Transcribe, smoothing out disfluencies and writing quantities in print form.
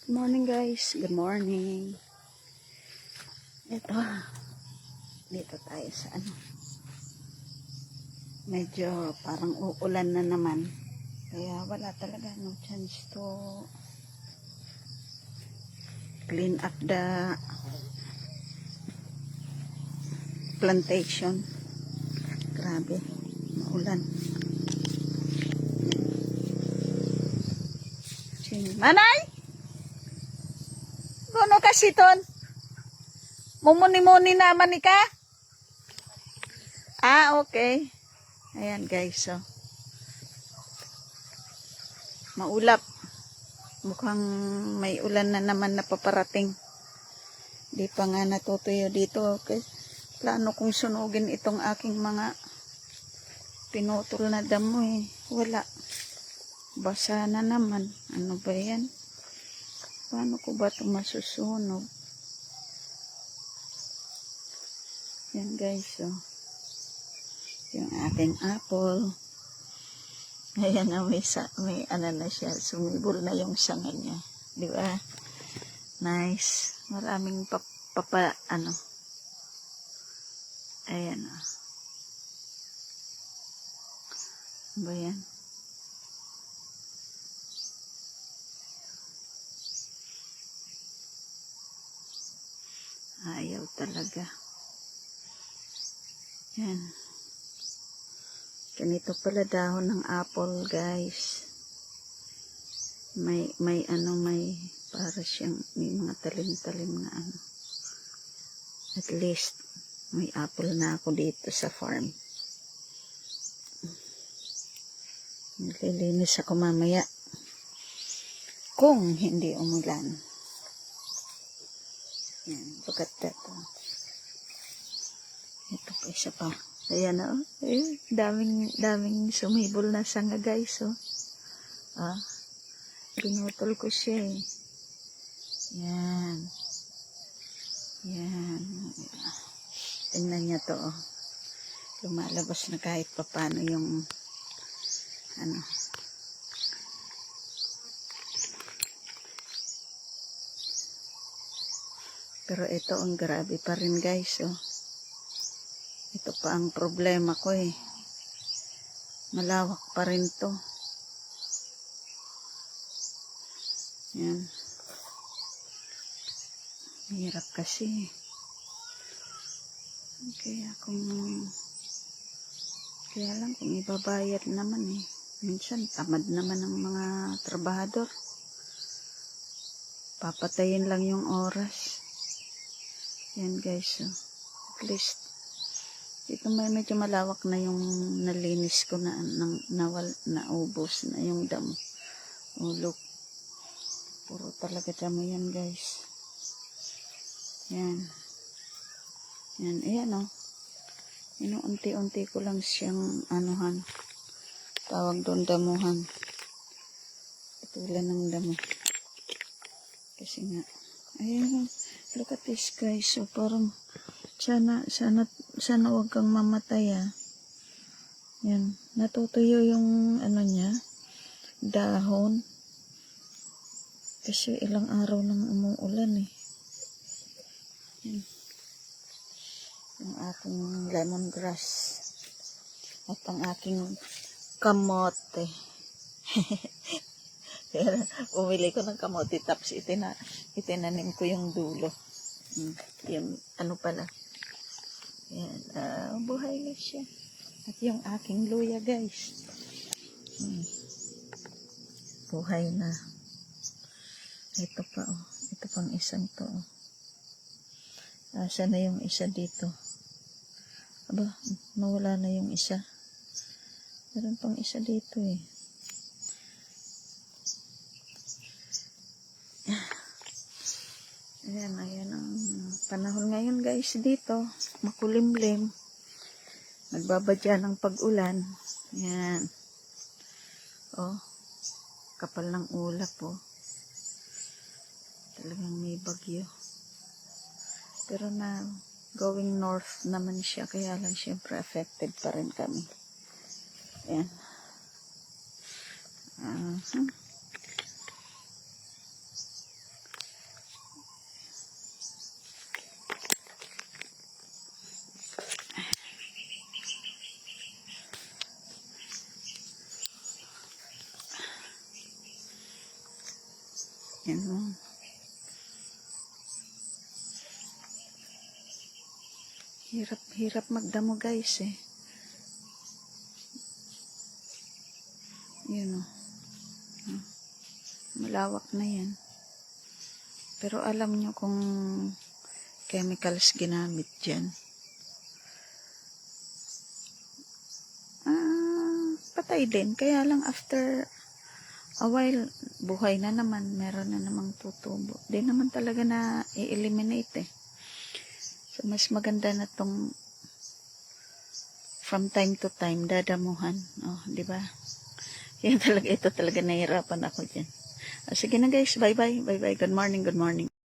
Good morning guys, good morning. Ito, dito tayo sa medyo parang uulan na naman. Kaya wala talaga no chance to clean up the plantation. Grabe, maulan. Manay! Kuno kasi ton? Mumuni-muni naman ni ka? Okay. Ayan guys, so. Maulap. Mukhang may ulan na naman na paparating. Di pa nga natutuyo dito. Okay. Plano kong sunugin itong aking mga pinutol na damo eh. Wala. Basa na naman. Ano ba yan? Paano ko ba ito masusunog? Yan guys, so. Yung ating apple. Ayan na, may ano na siya. Sumibol na yung sanga niya. Di ba? Nice. Maraming ano. Ayan o. Ba yan? Ayaw talaga. Yan. Ganito pala dahon ng apple, guys. May para siyang, may mga talim-talim na ano. At least, may apple na ako dito sa farm. Nililinis ako mamaya. Kung hindi umulan. Yan, bagat ito. Ito pa isa pa. Ayan o. Daming sumibol na sanga guys o. Pinutol ko siya eh. Yan. Yan. Tingnan niya to o. Lumalabas na kahit papano yung ano. Pero ito ang grabe pa rin guys oh. Ito pa ang problema ko eh. Malawak pa rin to. Yan. Hirap kasi. Kaya lang kung ibabayad naman eh. Minsan tamad naman ng mga trabahador. Papatayin lang yung oras. Yan guys. So, at least ito may medyo malawak na yung nalinis ko na naubos na yung damo. Look. Puro talaga damo yan guys. Yan. Yan. Ayan o. Inuunti-unti ko lang siyang anuhan. Tawag doon damuhan. Patulan ng damo. Kasi nga. Ayan. Look at this guys. So parang sana wag kang mamatay ah. Yan. Natutuyo yung ano niya. Dahon. Kasi ilang araw nang umuulan eh. Yan. Yung aking lemongrass. At ang aking kamote. Umili ko ng kamote tapos itinanim ko yung dulo. Yung ano pala. Yan, buhay na siya. At yung aking luya guys. Buhay na. Ito pa oh. Ito pang isang to oh. Asa na yung isa dito? Aba, nawala na yung isa. Meron pang isa dito eh. Ayan ang panahon ngayon guys dito. Makulimlim. Nagbabadya ng pag-ulan. Ayan. Oh. Kapal ng ulap oh. Talagang may bagyo. Pero na going north naman siya. Kaya lang syempre affected pa rin kami. Ayan. Yan mo. Hirap magdamo guys eh. Yun o. Malawak na yan. Pero alam nyo kung chemicals ginamit dyan. Patay din. Kaya lang after a while, buhay na naman. Meron na namang tutubo. Di naman talaga na i-eliminate eh. So, mas maganda na tong from time to time, dadamuhan. Oh, di ba? Yan talaga, ito talaga nahihirapan ako dyan. Sige na guys, bye-bye. Bye-bye. Good morning, good morning.